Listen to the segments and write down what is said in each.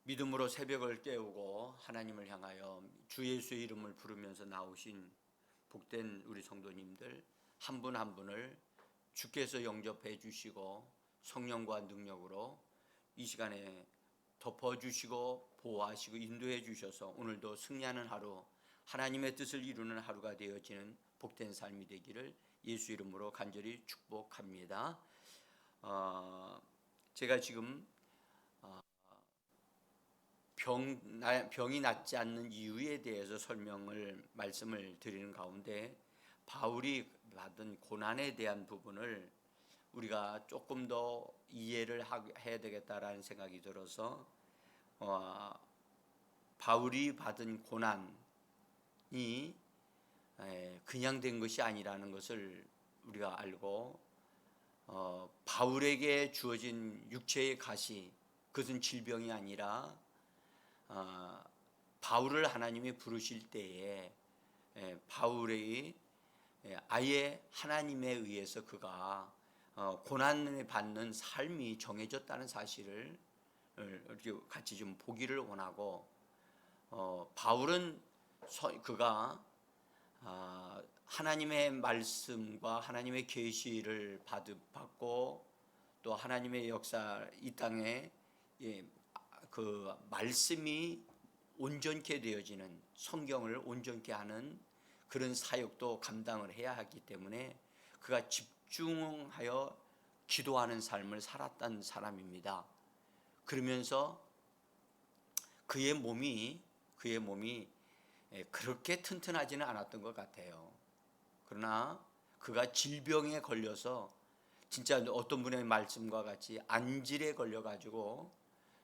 믿음으로 새벽을 깨우고 하나님을 향하여 주 예수의 이름을 부르면서 나오신 복된 우리 성도님들 한 분 한 분을 주께서 영접해 주시고 성령과 능력으로 이 시간에 덮어주시고 보호하시고 인도해 주셔서 오늘도 승리하는 하루, 하나님의 뜻을 이루는 하루가 되어지는 복된 삶이 되기를 예수 이름으로 간절히 축복합니다. 제가 지금 병이 낫지 않는 이유에 대해서 말씀을 드리는 가운데 바울이 받은 고난에 대한 부분을 우리가 조금 더 이해를 해야 되겠다라는 생각이 들어서 바울이 받은 고난이 그냥 된 것이 아니라는 것을 우리가 알고 바울에게 주어진 육체의 가시, 그것은 질병이 아니라 바울을 하나님이 부르실 때에 바울의 아예 하나님에 의해서 그가 고난을 받는 삶이 정해졌다는 사실을 이렇게 같이 좀 보기를 원하고, 바울은 그가 하나님의 말씀과 하나님의 계시를 받고 또 하나님의 역사 이 땅에 그 말씀이 온전케 되어지는, 성경을 온전케 하는 그런 사역도 감당을 해야 하기 때문에 그가 집중하여 기도하는 삶을 살았던 사람입니다. 그러면서 그의 몸이 그렇게 튼튼하지는 않았던 것 같아요. 그러나 그가 질병에 걸려서 진짜 어떤 분의 말씀과 같이 안질에 걸려가지고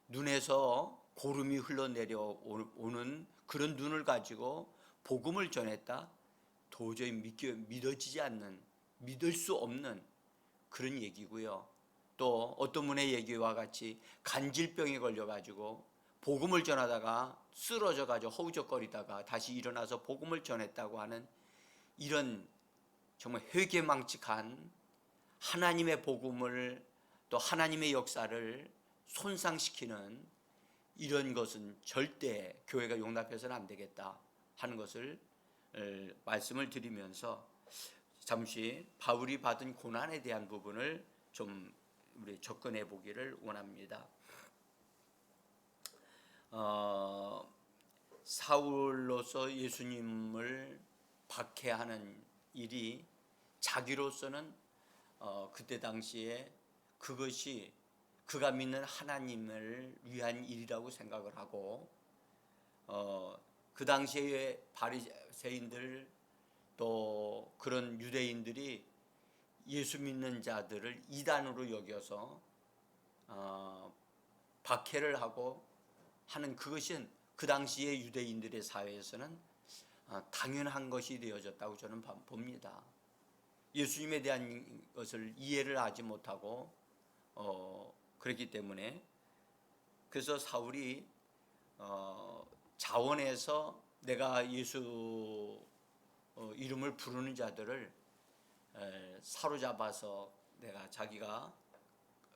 눈에서 고름이 흘러내려오는 그런 눈을 가지고 복음을 전했다. 도저히 믿어지지 않는, 믿을 수 없는 그런 얘기고요. 또 어떤 분의 얘기와 같이 간질병에 걸려가지고 복음을 전하다가 쓰러져가지고 허우적거리다가 다시 일어나서 복음을 전했다고 하는 이런 정말 회개망측한 하나님의 복음을 또 하나님의 역사를 손상시키는 이런 것은 절대 교회가 용납해서는 안 되겠다 하는 것을 말씀을 드리면서 잠시 바울이 받은 고난에 대한 부분을 좀 우리 접근해 보기를 원합니다. 사울로서 예수님을 박해하는 일이 자기로서는 그때 당시에 그것이 그가 믿는 하나님을 위한 일이라고 생각을 하고, 그 당시에 바리새인들 또 그런 유대인들이 예수 믿는 자들을 이단으로 여겨서 박해를 하고 하는 그것은 그 당시의 유대인들의 사회에서는 당연한 것이 되어졌다고 저는 봅니다. 예수님에 대한 것을 이해를 하지 못하고 그렇기 때문에, 그래서 사울이 자원해서 내가 예수 이름을 부르는 자들을 사로잡아서 내가 자기가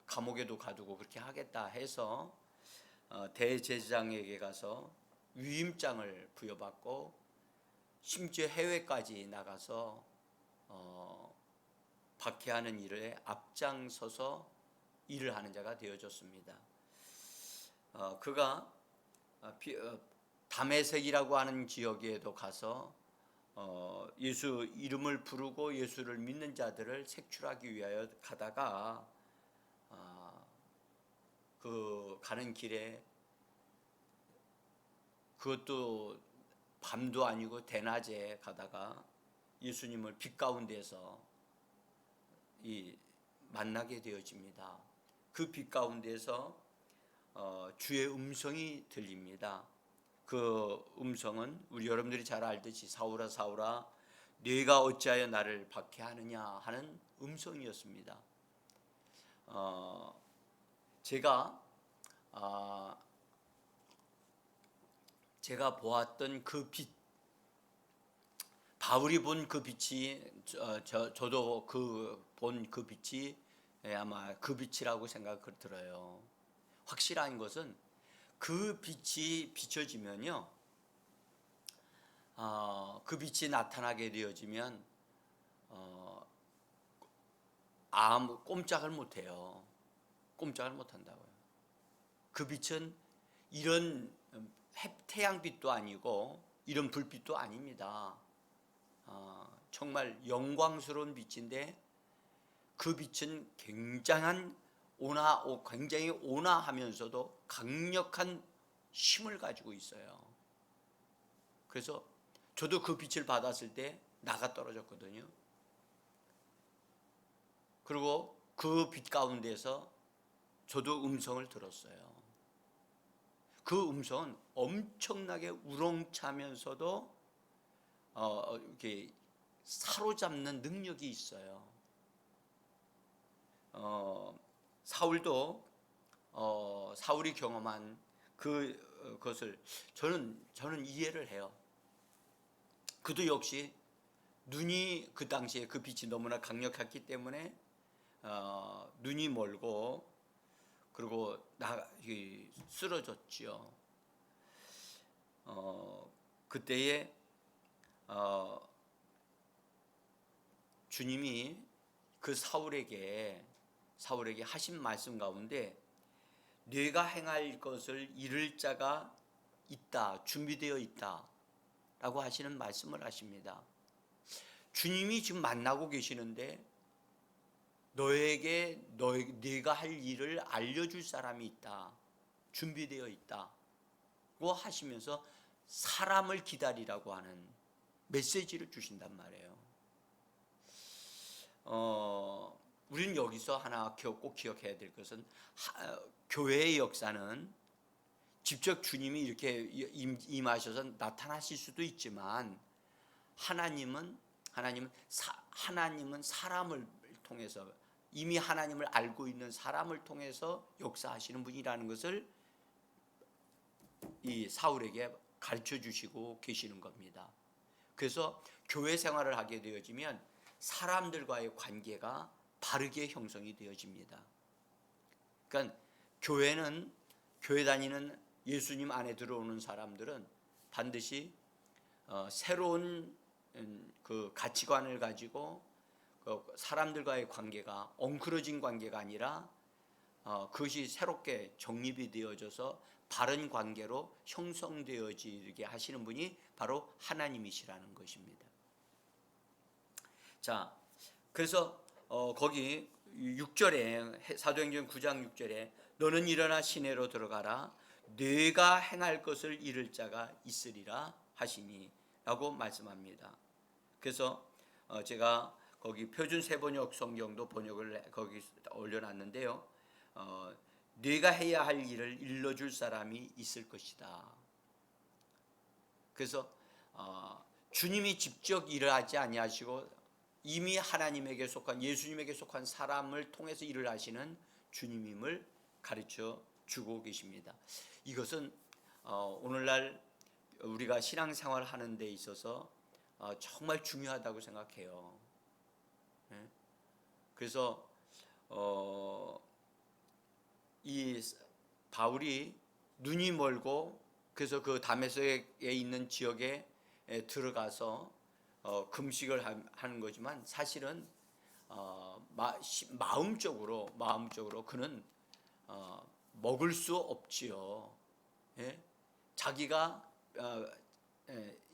감옥에도 가두고 그렇게 하겠다 해서 대제사장에게 가서 위임장을 부여받고 심지어 해외까지 나가서 박해하는 일에 앞장서서 일을 하는 자가 되어졌습니다. 그가 다메섹이라고 하는 지역에도 가서 예수 이름을 부르고 예수를 믿는 자들을 색출하기 위하여 가다가 그 가는 길에, 그것도 밤도 아니고 대낮에 가다가 예수님을 빛 가운데서 만나게 되어집니다. 그 빛 가운데서 주의 음성이 들립니다. 그 음성은 우리 여러분들이 잘 알듯이 사울아 사울아 네가 어찌하여 나를 박해하느냐 하는 음성이었습니다. 제가 보았던 그 빛, 바울이 본 그 빛이 저도 본 그 빛이 아마 그 빛이라고 생각이 들어요. 확실한 것은 그 빛이 비춰지면요, 그 빛이 나타나게 되어지면 아무 꼼짝을 못해요. 꼼짝을 못한다고요. 그 빛은 이런 태양빛도 아니고 이런 불빛도 아닙니다. 정말 영광스러운 빛인데 그 빛은 굉장히 온화하면서도 강력한 힘을 가지고 있어요. 그래서 저도 그 빛을 받았을 때 나가 떨어졌거든요. 그리고 그 빛 가운데서 저도 음성을 들었어요. 그 음성은 엄청나게 우렁차면서도 이렇게 사로잡는 능력이 있어요. 사울도 사울이 경험한 그것을 저는 이해를 해요. 그도 역시 눈이 그 당시에 그 빛이 너무나 강력했기 때문에 눈이 멀고 그리고 쓰러졌지요. 그때에 주님이 그 사울에게 하신 말씀 가운데 네가 행할 것을 이룰 자가 있다, 준비되어 있다 라고 하시는 말씀을 하십니다. 주님이 지금 만나고 계시는데 네가 할 일을 알려줄 사람이 있다, 준비되어 있다고 하시면서 사람을 기다리라고 하는 메시지를 주신단 말이에요. 우리는 여기서 하나 꼭 기억해야 될 것은 교회의 역사는 직접 주님이 이렇게 임하셔서 나타나실 수도 있지만 하나님은 사람을 통해서 이미 하나님을 알고 있는 사람을 통해서 역사하시는 분이라는 것을 이 사울에게 가르쳐 주시고 계시는 겁니다. 그래서 교회 생활을 하게 되어지면 사람들과의 관계가 바르게 형성이 되어집니다. 그러니까 교회 다니는 예수님 안에 들어오는 사람들은 반드시 새로운 그 가치관을 가지고 사람들과의 관계가 엉클어진 관계가 아니라 그것이 새롭게 정립이 되어져서 바른 관계로 형성되어지게 하시는 분이 바로 하나님이시라는 것입니다. 자, 그래서 거기 6절에 사도행전 9장 6절에 너는 일어나 시내로 들어가라 네가 행할 것을 이룰 자가 있으리라 하시니 라고 말씀합니다. 그래서 제가 거기 표준 세번역 성경도 번역을 거기 올려놨는데요. 네가 해야 할 일을 일러줄 사람이 있을 것이다. 그래서 주님이 직접 일을 하지 아니하시고 이미 하나님에게 속한 예수님에게 속한 사람을 통해서 일을 하시는 주님임을 가르쳐 주고 계십니다. 이것은 오늘날 우리가 신앙생활 하는 데 있어서 정말 중요하다고 생각해요. 그래서 이 바울이 눈이 멀고 그래서 그 다메섹에 있는 지역에 들어가서 금식을 하는 거지만 사실은 마음적으로 그는 먹을 수 없지요. 예? 자기가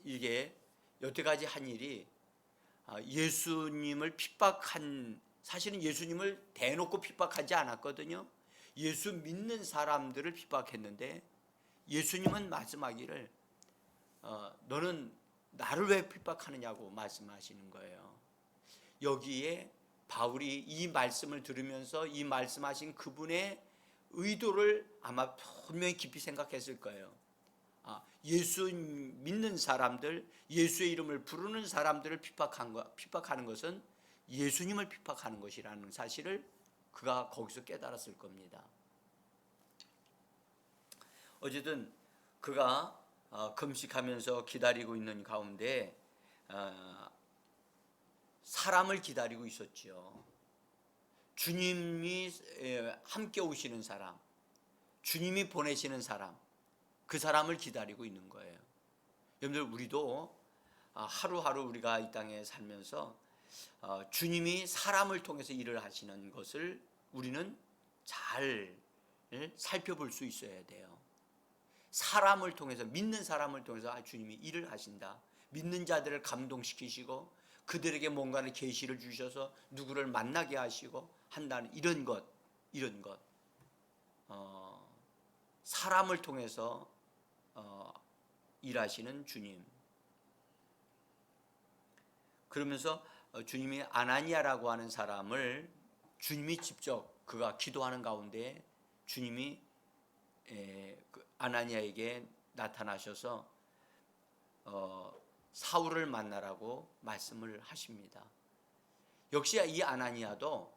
이게 여태까지 한 일이 예수님을 핍박한, 사실은 예수님을 대놓고 핍박하지 않았거든요. 예수 믿는 사람들을 핍박했는데 예수님은 말씀하기를 너는 나를 왜 핍박하느냐고 말씀하시는 거예요. 여기에 바울이 이 말씀을 들으면서 이 말씀하신 그분의 의도를 아마 분명히 깊이 생각했을 거예요. 예수 믿는 사람들, 예수의 이름을 부르는 사람들을 핍박하는 것은 예수님을 핍박하는 것이라는 사실을 그가 거기서 깨달았을 겁니다. 어쨌든 그가 금식하면서 기다리고 있는 가운데 사람을 기다리고 있었지요. 주님이 함께 오시는 사람, 주님이 보내시는 사람, 그 사람을 기다리고 있는 거예요. 여러분들, 우리도 하루하루 우리가 이 땅에 살면서 주님이 사람을 통해서 일을 하시는 것을 우리는 잘 살펴볼 수 있어야 돼요. 사람을 통해서, 믿는 사람을 통해서 주님이 일을 하신다. 믿는 자들을 감동시키시고 그들에게 뭔가를 계시를 주셔서 누구를 만나게 하시고 한다는 이런 것, 사람을 통해서 일하시는 주님. 그러면서 주님이 아나니아라고 하는 사람을 주님이 직접 그가 기도하는 가운데 주님이 아나니아에게 나타나셔서 사울을 만나라고 말씀을 하십니다. 역시 이 아나니아도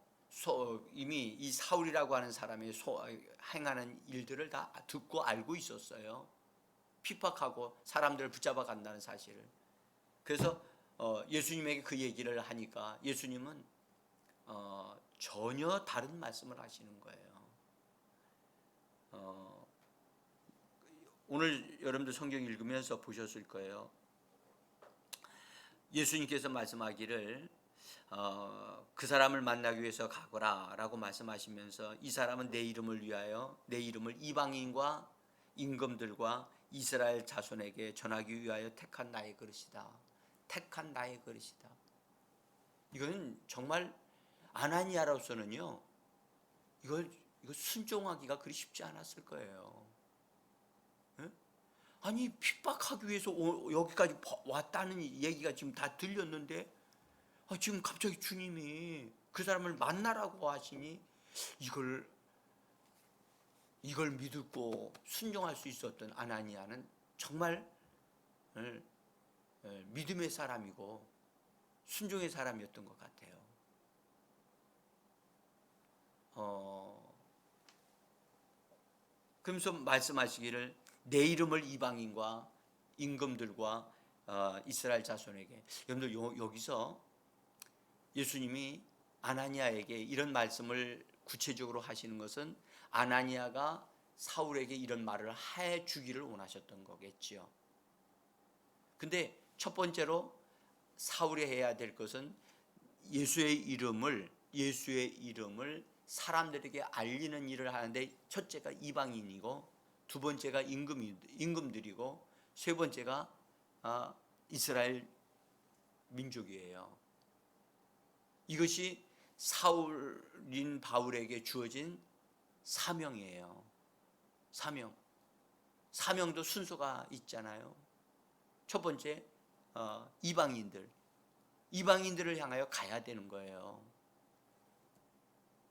이미 이 사울이라고 하는 사람이 행하는 일들을 다 듣고 알고 있었어요. 핍박하고 사람들을 붙잡아 간다는 사실을. 그래서 예수님에게 그 얘기를 하니까 예수님은 전혀 다른 말씀을 하시는 거예요. 오늘 여러분들 성경 읽으면서 보셨을 거예요. 예수님께서 말씀하기를 그 사람을 만나기 위해서 가거라 라고 말씀하시면서 이 사람은 내 이름을 위하여 내 이름을 이방인과 임금들과 이스라엘 자손에게 전하기 위하여 택한 나의 그릇이다. 택한 나의 그릇이다. 이건 정말 아나니아로서는요, 이거 순종하기가 그리 쉽지 않았을 거예요. 네? 아니, 핍박하기 위해서 여기까지 왔다는 얘기가 지금 다 들렸는데 지금 갑자기 주님이 그 사람을 만나라고 하시니 이걸 믿고 순종할 수 있었던 아나니아는 정말 믿음의 사람이고 순종의 사람이었던 것 같아요. 그러면서 말씀하시기를 내 이름을 이방인과 임금들과 이스라엘 자손에게. 여러분들, 여기서 예수님이 아나니아에게 이런 말씀을 구체적으로 하시는 것은 아나니아가 사울에게 이런 말을 해 주기를 원하셨던 거겠지요. 근데 첫 번째로 사울이 해야 될 것은 예수의 이름을 사람들에게 알리는 일을 하는데, 첫째가 이방인이고 두 번째가 임금들이고 세 번째가 이스라엘 민족이에요. 이것이 사울인 바울에게 주어진 사명이에요. 사명도 순서가 있잖아요. 첫 번째 이방인들을 향하여 가야 되는 거예요.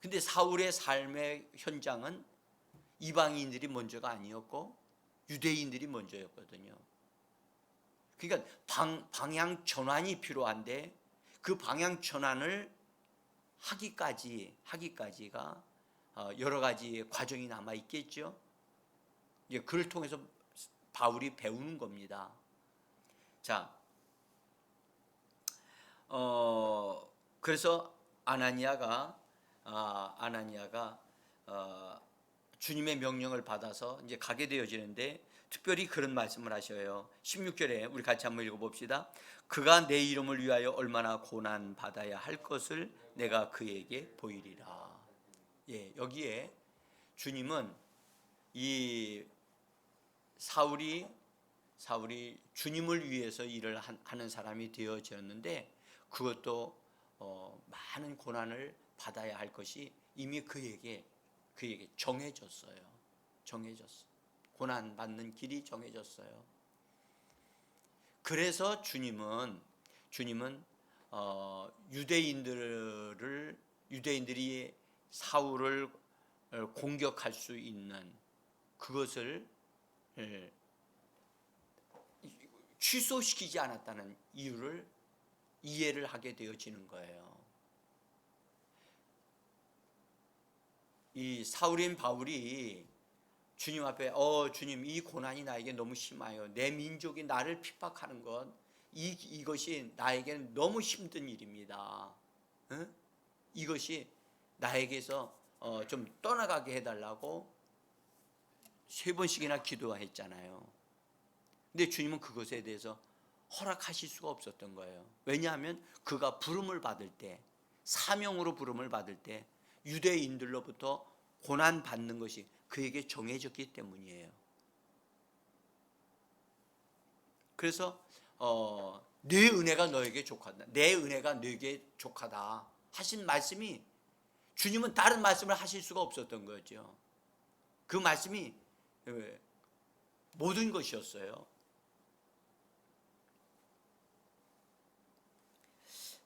근데 사울의 삶의 현장은 이방인들이 먼저가 아니었고 유대인들이 먼저였거든요. 그러니까 방향 전환이 필요한데 그 방향 전환을 하기까지가 여러 가지 과정이 남아 있겠죠. 그를 통해서 바울이 배우는 겁니다. 자, 그래서 아나니아가 주님의 명령을 받아서 이제 가게 되어지는데, 특별히 그런 말씀을 하셔요. 16절에 우리 같이 한번 읽어봅시다. 그가 내 이름을 위하여 얼마나 고난 받아야 할 것을 내가 그에게 보이리라. 여기에 주님은 이 사울이 주님을 위해서 일을 하는 사람이 되어졌는데, 그것도 많은 고난을 받아야 할 것이 이미 그에게 정해졌어요. 고난 받는 길이 정해졌어요. 그래서 주님은 유대인들이 사울을 공격할 수 있는 그것을 취소시키지 않았다는 이유를 이해를 하게 되어지는 거예요. 이 사울인 바울이 주님 앞에 주님, 이 고난이 나에게 너무 심해요. 내 민족이 나를 핍박하는 것, 이것이 나에게는 너무 힘든 일입니다. 이것이 나에게서 좀 떠나가게 해달라고 3번씩이나 기도했잖아요. 근데 주님은 그것에 대해서 허락하실 수가 없었던 거예요. 왜냐하면 그가 부름을 받을 때, 사명으로 부름을 받을 때 유대인들로부터 고난 받는 것이 그에게 정해졌기 때문이에요. 그래서 내 은혜가 너에게 족하다, 내 은혜가 너에게 족하다 하신 말씀이, 주님은 다른 말씀을 하실 수가 없었던 거죠. 그 말씀이 모든 것이었어요.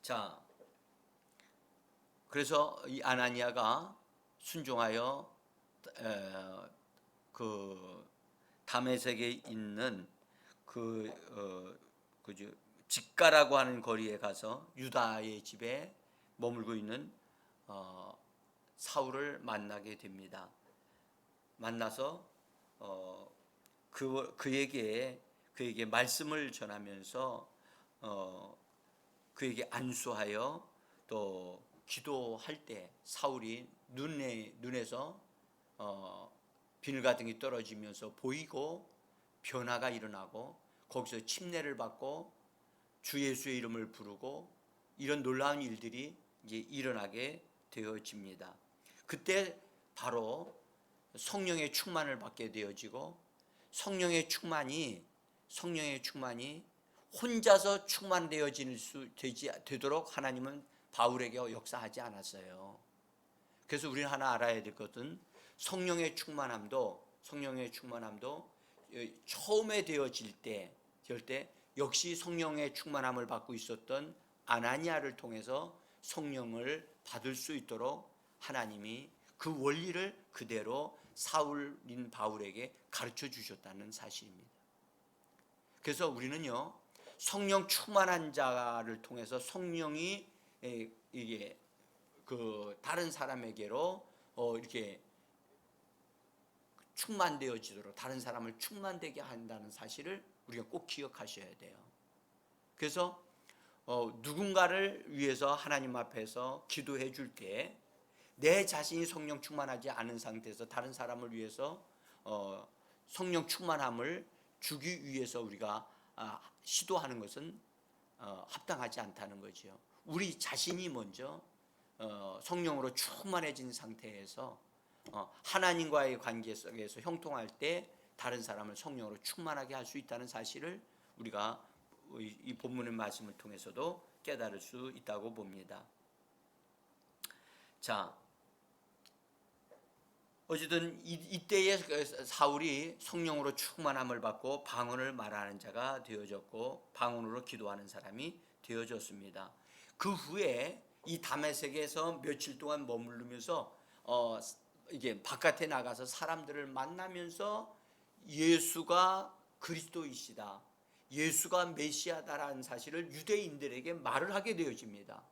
자, 그래서 이 아나니아가 순종하여 그 다메섹에 있는 그죠, 직가라고 하는 거리에 가서 유다의 집에 머물고 있는 사울을 만나게 됩니다. 만나서 그에게 말씀을 전하면서 그에게 안수하여 또 기도할 때 사울이 눈에서 비늘 같은 게 떨어지면서 보이고 변화가 일어나고 거기서 침례를 받고 주 예수의 이름을 부르고 이런 놀라운 일들이 이제 일어나게 되어집니다. 그때 바로 성령의 충만을 받게 되어지고, 성령의 충만이 혼자서 되도록 하나님은 바울에게 역사하지 않았어요. 그래서 우리는 하나 알아야 될 것은 성령의 충만함도 처음에 되어질 때 역시 성령의 충만함을 받고 있었던 아나니아를 통해서 성령을 받을 수 있도록 하나님이 그 원리를 그대로 사울인 바울에게 가르쳐 주셨다는 사실입니다. 그래서 우리는요, 성령 충만한 자를 통해서 성령이 이게 다른 사람에게로 이렇게 충만되어지도록, 다른 사람을 충만되게 한다는 사실을 우리가 꼭 기억하셔야 돼요. 그래서 누군가를 위해서 하나님 앞에서 기도해 줄 때 내 자신이 성령 충만하지 않은 상태에서 다른 사람을 위해서 성령 충만함을 주기 위해서 우리가 시도하는 것은 합당하지 않다는 거죠. 우리 자신이 먼저 성령으로 충만해진 상태에서 하나님과의 관계 속에서 형통할 때 다른 사람을 성령으로 충만하게 할 수 있다는 사실을 우리가 이 본문의 말씀을 통해서도 깨달을 수 있다고 봅니다. 자, 어쨌든 이때에 사울이 성령으로 충만함을 받고 방언을 말하는 자가 되어졌고 방언으로 기도하는 사람이 되어졌습니다. 그 후에 이 다메섹에서 며칠 동안 머무르면서 이게 바깥에 나가서 사람들을 만나면서 예수가 그리스도이시다, 예수가 메시아다라는 사실을 유대인들에게 말을 하게 되어집니다.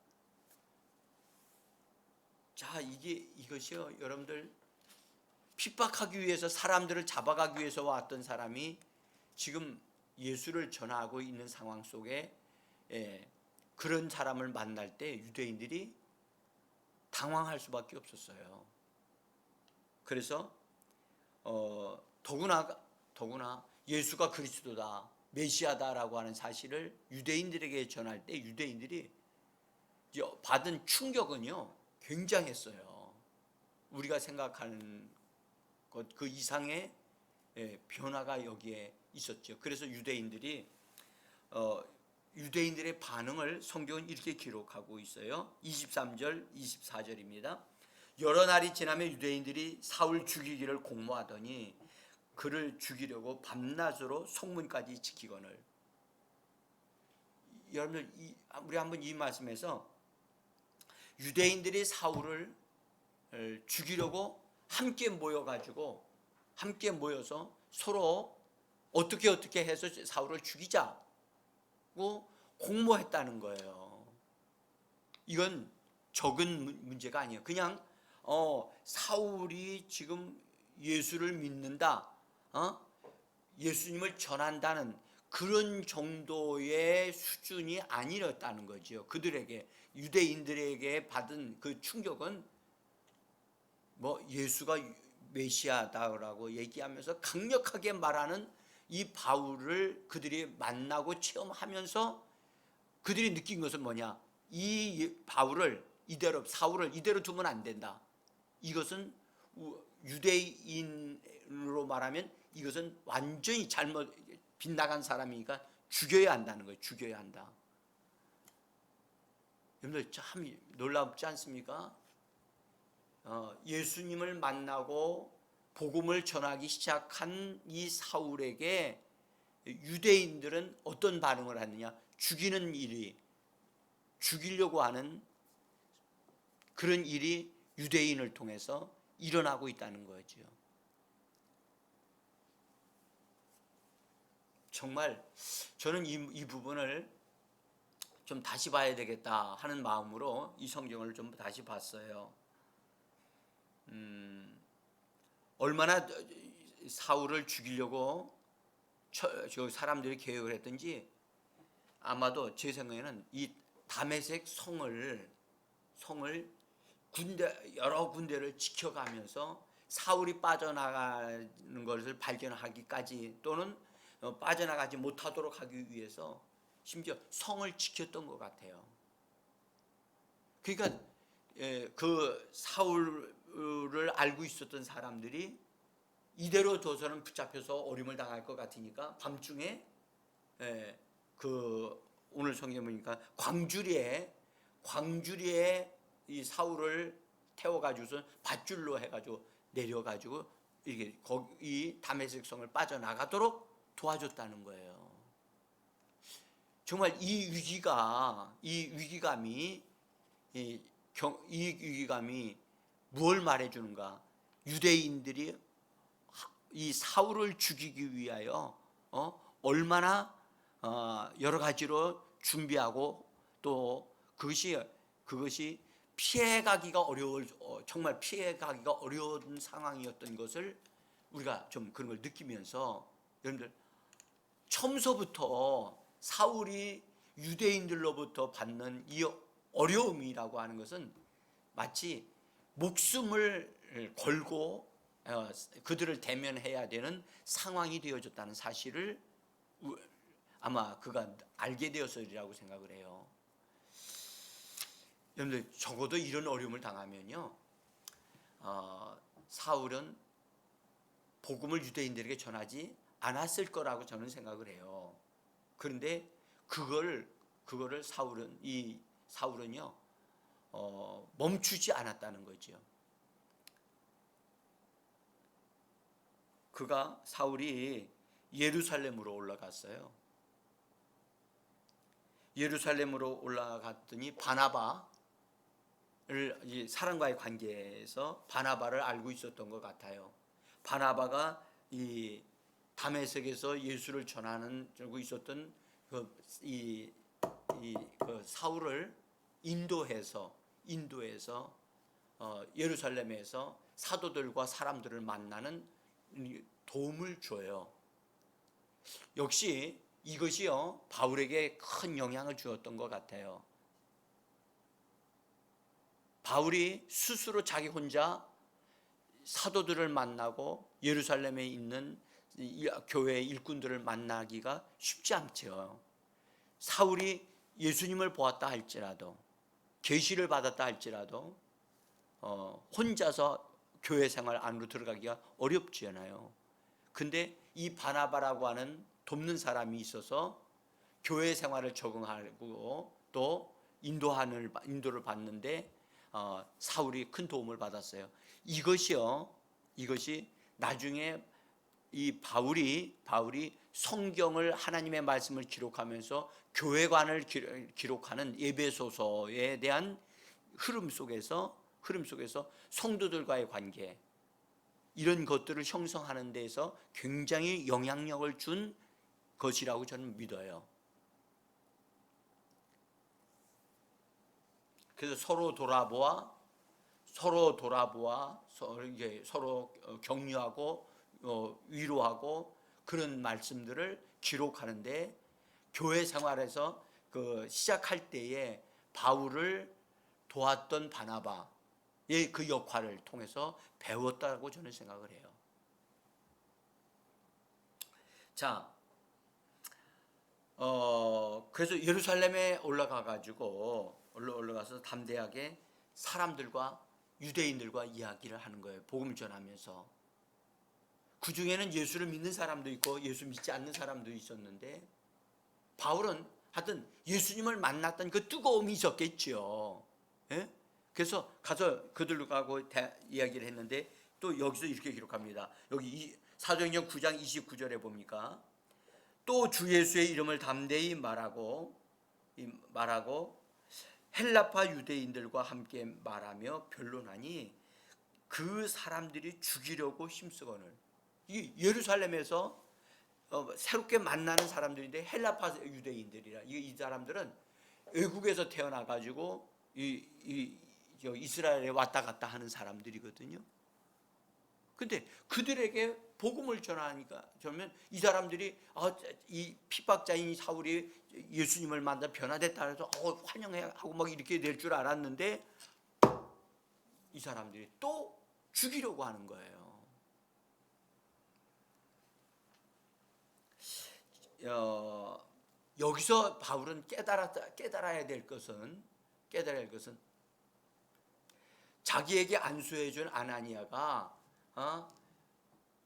자, 이것이요, 여러분들, 핍박하기 위해서, 사람들을 잡아가기 위해서 왔던 사람이 지금 예수를 전하고 있는 상황 속에 그런 사람을 만날 때 유대인들이 당황할 수밖에 없었어요. 그래서 더구나 예수가 그리스도다, 메시아다라고 하는 사실을 유대인들에게 전할 때 유대인들이 받은 충격은요 굉장했어요. 우리가 생각하는 것 그 이상의 변화가 여기에 있었죠. 그래서 유대인들의 반응을 성경은 이렇게 기록하고 있어요. 23절 24절입니다. 여러 날이 지나면 유대인들이 사울 죽이기를 공모하더니 그를 죽이려고 밤낮으로 성문까지 지키거늘. 여러분들, 우리 한번 이 말씀에서 유대인들이 사울을 죽이려고 함께 모여서 서로 어떻게 해서 사울을 죽이자고 공모했다는 거예요. 이건 적은 문제가 아니에요. 그냥 사울이 지금 예수를 믿는다, 예수님을 전한다는 그런 정도의 수준이 아니었다는 거죠. 그들에게, 유대인들에게 받은 그 충격은 예수가 메시아다라고 얘기하면서 강력하게 말하는 이 바울을 그들이 만나고 체험하면서 그들이 느낀 것은 뭐냐? 이 바울을 이대로, 사울을 이대로 두면 안 된다. 이것은 유대인으로 말하면 이것은 완전히 잘못 빗나간 사람이니까 죽여야 한다는 거예요. 죽여야 한다. 여러분들 참 놀랍지 않습니까? 예수님을 만나고 복음을 전하기 시작한 이 사울에게 유대인들은 어떤 반응을 하느냐? 죽이는 일이, 죽이려고 하는 그런 일이 유대인을 통해서 일어나고 있다는 거죠. 정말 저는 이 부분을 좀 다시 봐야 되겠다 하는 마음으로 이 성경을 좀 다시 봤어요. 얼마나 사울을 죽이려고 저 사람들이 계획을 했든지 아마도 제 생각에는 이 다메섹 성을 여러 군데를 지켜가면서 사울이 빠져나가는 것을 발견하기까지 또는 빠져나가지 못하도록 하기 위해서 심지어 성을 지켰던 것 같아요. 그러니까 그 사울을 알고 있었던 사람들이 이대로 둬서는 붙잡혀서 어림을 당할 것 같으니까 밤중에 그 오늘 성경 보니까 광주리에 이 사울을 태워가지고서 밧줄로 해가지고 내려가지고 이게 이 다메섹 성을 빠져나가도록 도와줬다는 거예요. 정말 이 위기감이 무엇을 말해주는가? 유대인들이 이 사울을 죽이기 위하여 얼마나 여러 가지로 준비하고 또 그것이 피해가기가 정말 피해가기가 어려운 상황이었던 것을 우리가 좀 그런 걸 느끼면서 여러분들 처음서부터 사울이 유대인들로부터 받는 이 어려움이라고 하는 것은 마치 목숨을 걸고 그들을 대면해야 되는 상황이 되어졌다는 사실을 아마 그가 알게 되어서리라고 생각을 해요. 여러분들 적어도 이런 어려움을 당하면요, 사울은 복음을 유대인들에게 전하지 않았을 거라고 저는 생각을 해요. 그런데 그거를 사울은요 멈추지 않았다는 거죠. 사울이 예루살렘으로 올라갔어요. 예루살렘으로 올라갔더니 바나바를 사람과의 관계에서 바나바를 알고 있었던 것 같아요. 바나바가 이 다메섹에서 예수를 전하고 있었던 그 사울을 인도해서 예루살렘에서 사도들과 사람들을 만나는 도움을 줘요. 역시 이것이요 바울에게 큰 영향을 주었던 것 같아요. 바울이 스스로 자기 혼자 사도들을 만나고 예루살렘에 있는 교회의 일꾼들을 만나기가 쉽지 않죠. 사울이 예수님을 보았다 할지라도 계시를 받았다 할지라도 혼자서 교회 생활 안으로 들어가기가 어렵지않아요. 근데 이 바나바라고 하는 돕는 사람이 있어서 교회 생활을 적응하고 또 인도를 받는데 사울이 큰 도움을 받았어요. 이것이 나중에 이 바울이 성경을 하나님의 말씀을 기록하면서 교회관을 기록하는 에베소서에 대한 흐름 속에서 성도들과의 관계 이런 것들을 형성하는 데에서 굉장히 영향력을 준 것이라고 저는 믿어요. 그래서 서로 돌아보아 서로 격려하고 위로하고 그런 말씀들을 기록하는데 교회 생활에서 시작할 때에 바울을 도왔던 바나바 그 역할을 통해서 배웠다고 저는 생각을 해요. 자, 그래서 예루살렘에 올라가서 담대하게 사람들과 유대인들과 이야기를 하는 거예요. 복음을 전하면서. 그 중에는 예수를 믿는 사람도 있고 예수 믿지 않는 사람도 있었는데, 바울은 하여튼 예수님을 만났던 그 뜨거움이 있었겠죠. 예? 그래서 가서 그들하고 이야기를 했는데, 또 여기서 이렇게 기록합니다. 여기 사도행전 9장 29절에 보니까, 또 주 예수의 이름을 담대히 말하고 헬라파 유대인들과 함께 말하며 변론하니 그 사람들이 죽이려고 힘쓰거늘. 이 예루살렘에서 새롭게 만나는 사람들인데 헬라파 유대인들이라. 이 사람들은 외국에서 태어나 가지고 이스라엘에 왔다 갔다 하는 사람들이거든요. 근데 그들에게 복음을 전하니까, 그러면 이 사람들이 이 핍박자인 사울이 예수님을 만나 변화됐다 해서 환영해 하고 막 이렇게 될 줄 알았는데, 이 사람들이 또 죽이려고 하는 거예요. 여기서 바울은 깨달아야 될 것은 자기에게 안수해준 아나니아가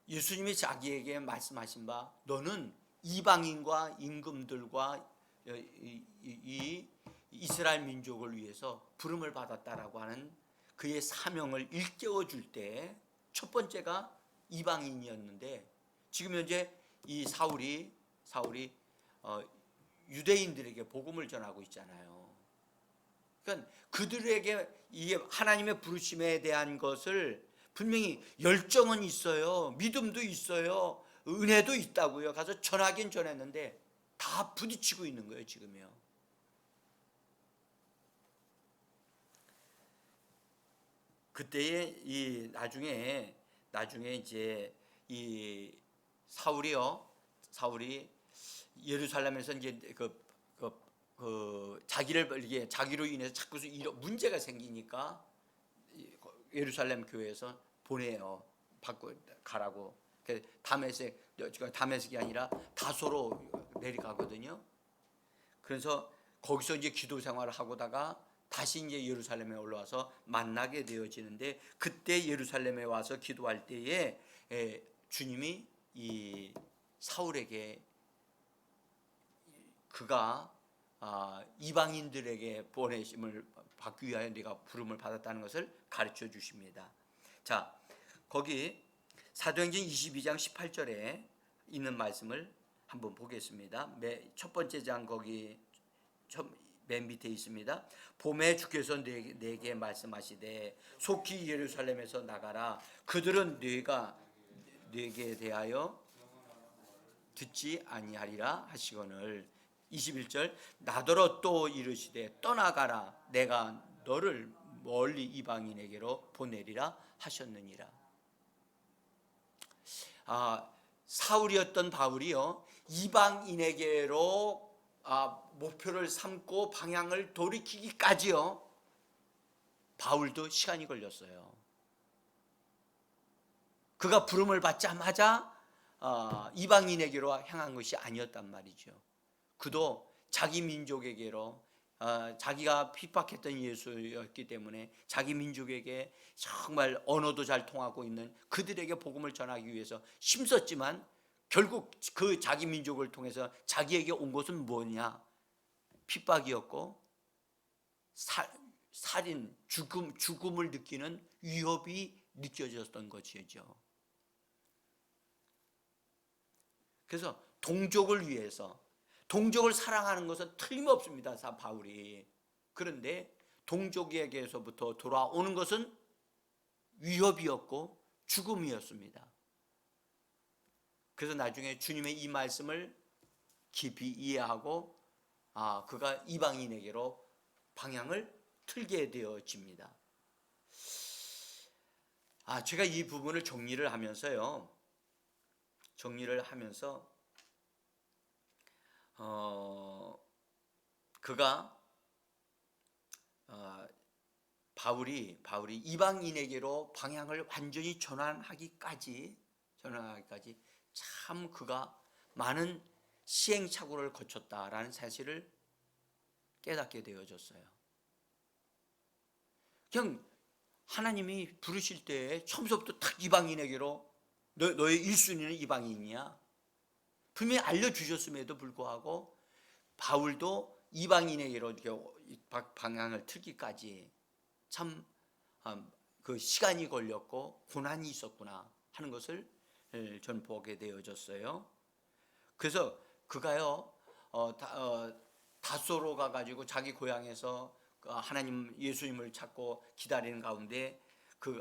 예수님이 자기에게 말씀하신 바, 너는 이방인과 임금들과 이 이스라엘 민족을 위해서 부름을 받았다라고 하는 그의 사명을 일깨워 줄 때 첫 번째가 이방인이었는데, 지금 현재 이 사울이 유대인들에게 복음을 전하고 있잖아요. 그러니까 그들에게 이 하나님의 부르심에 대한 것을 분명히 열정은 있어요. 믿음도 있어요. 은혜도 있다고요. 가서 전하긴 전했는데 다 부딪히고 있는 거예요, 지금요. 그때에 이 나중에 이제 이 사울이 예루살렘에서 이제 자기로 인해서 자꾸 문제가 생기니까 예루살렘 교회에서 보내요. 가라고. 다메섹이 아니라 다소로 내려가거든요. 그래서 거기서 이제 기도 생활을 하고다가 다시 이제 예루살렘에 올라와서 만나게 되어지는데, 그때 예루살렘에 와서 기도할 때에 주님이 이 사울에게 그가 이방인들에게 보내심을 받기 위하여 네가 부름을 받았다는 것을 가르쳐 주십니다. 자, 거기 사도행전 22장 18절에 있는 말씀을 한번 보겠습니다. 첫 번째 장 거기 맨 밑에 있습니다. 봄에 주께서 내게 말씀하시되 속히 예루살렘에서 나가라. 그들은 네게 대하여 듣지 아니하리라 하시거늘. 21절 나더러 또 이르시되 떠나가라. 내가 너를 멀리 이방인에게로 보내리라 하셨느니라. 사울이었던 바울이요, 이방인에게로 목표를 삼고 방향을 돌이키기까지요, 바울도 시간이 걸렸어요. 그가 부름을 받자마자 이방인에게로 향한 것이 아니었단 말이죠. 그도 자기 민족에게로, 자기가 핍박했던 예수였기 때문에 자기 민족에게 정말 언어도 잘 통하고 있는 그들에게 복음을 전하기 위해서 힘썼지만, 결국 그 자기 민족을 통해서 자기에게 온 것은 뭐냐? 핍박이었고 살인, 죽음을 느끼는 위협이 느껴졌던 것이죠. 그래서 동족을 위해서, 동족을 사랑하는 것은 틀림없습니다, 바울이. 그런데 동족에게서부터 돌아오는 것은 위협이었고 죽음이었습니다. 그래서 나중에 주님의 이 말씀을 깊이 이해하고 그가 이방인에게로 방향을 틀게 되어집니다. 제가 이 부분을 정리를 하면서 그가 바울이 이방인에게로 방향을 완전히 전환하기까지 참 그가 많은 시행착오를 거쳤다라는 사실을 깨닫게 되어졌어요. 그냥 하나님이 부르실 때 처음부터 딱 이방인에게로 너의 1순위는 이방인이야. 분명히 알려주셨음에도 불구하고 바울도 이방인에게로 이렇게 방향을 틀기까지 참 그 시간이 걸렸고 고난이 있었구나 하는 것을 전 보게 되어졌어요. 그래서 그가요 다소로 가가지고 자기 고향에서 하나님 예수님을 찾고 기다리는 가운데 그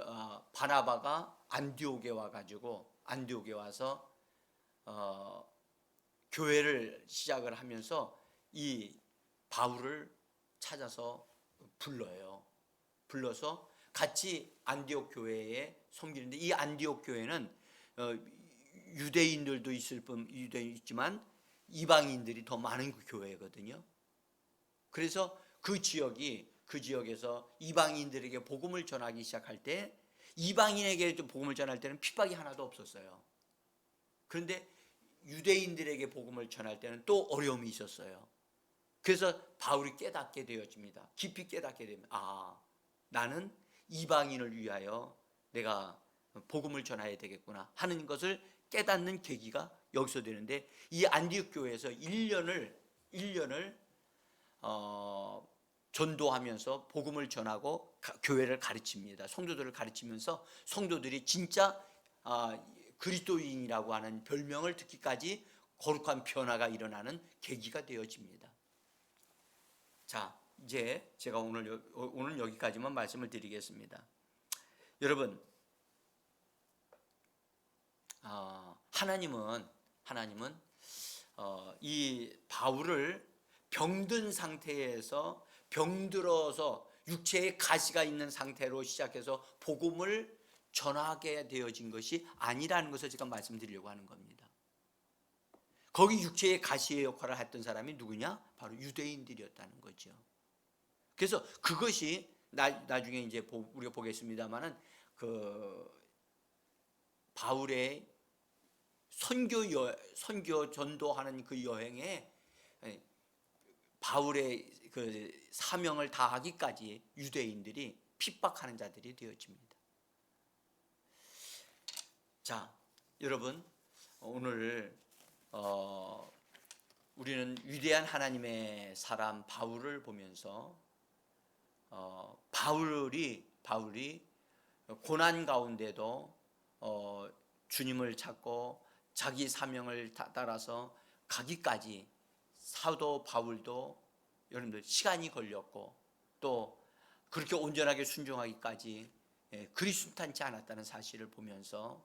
바나바가 안디옥에 와서 교회를 시작을 하면서 이 바울을 찾아서 불러서 같이 안디옥 교회에 섬기는데, 이 안디옥 교회는 유대인들도 있지만 이방인들이 더 많은 교회거든요. 그래서 그 지역에서 이방인들에게 복음을 전하기 시작할 때, 이방인에게 복음을 전할 때는 핍박이 하나도 없었어요. 그런데 유대인들에게 복음을 전할 때는 또 어려움이 있었어요. 그래서 바울이 깨닫게 되어집니다. 깊이 깨닫게 됩니다. 나는 이방인을 위하여 내가 복음을 전해야 되겠구나 하는 것을 깨닫는 계기가 여기서 되는데, 이 안디옥 교회에서 1년을 전도하면서 복음을 전하고 교회를 가르칩니다. 성도들을 가르치면서 성도들이 진짜 그리스도인이라고 하는 별명을 듣기까지 거룩한 변화가 일어나는 계기가 되어집니다. 자, 이제 제가 오늘 여기까지만 말씀을 드리겠습니다. 여러분, 하나님은 이 바울을 병든 상태에서, 병들어서 육체에 가시가 있는 상태로 시작해서 복음을 전하게 되어진 것이 아니라는 것을 제가 말씀드리려고 하는 겁니다. 거기 육체의 가시의 역할을 했던 사람이 누구냐? 바로 유대인들이었다는 거죠. 그래서 그것이 나중에 이제 우리가 보겠습니다만은 그 바울의 선교 전도하는 그 여행에 바울의 그 사명을 다하기까지 유대인들이 핍박하는 자들이 되어집니다. 자, 여러분, 오늘 우리는 위대한 하나님의 사람 바울을 보면서 바울이 고난 가운데도 주님을 찾고 자기 사명을 따라서 가기까지, 사도 바울도 여러분들 시간이 걸렸고 또 그렇게 온전하게 순종하기까지 그리 순탄치 않았다는 사실을 보면서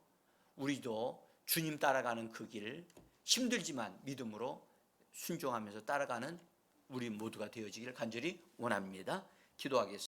우리도 주님 따라가는 그 길, 힘들지만 믿음으로 순종하면서 따라가는 우리 모두가 되어지기를 간절히 원합니다. 기도하겠습니다.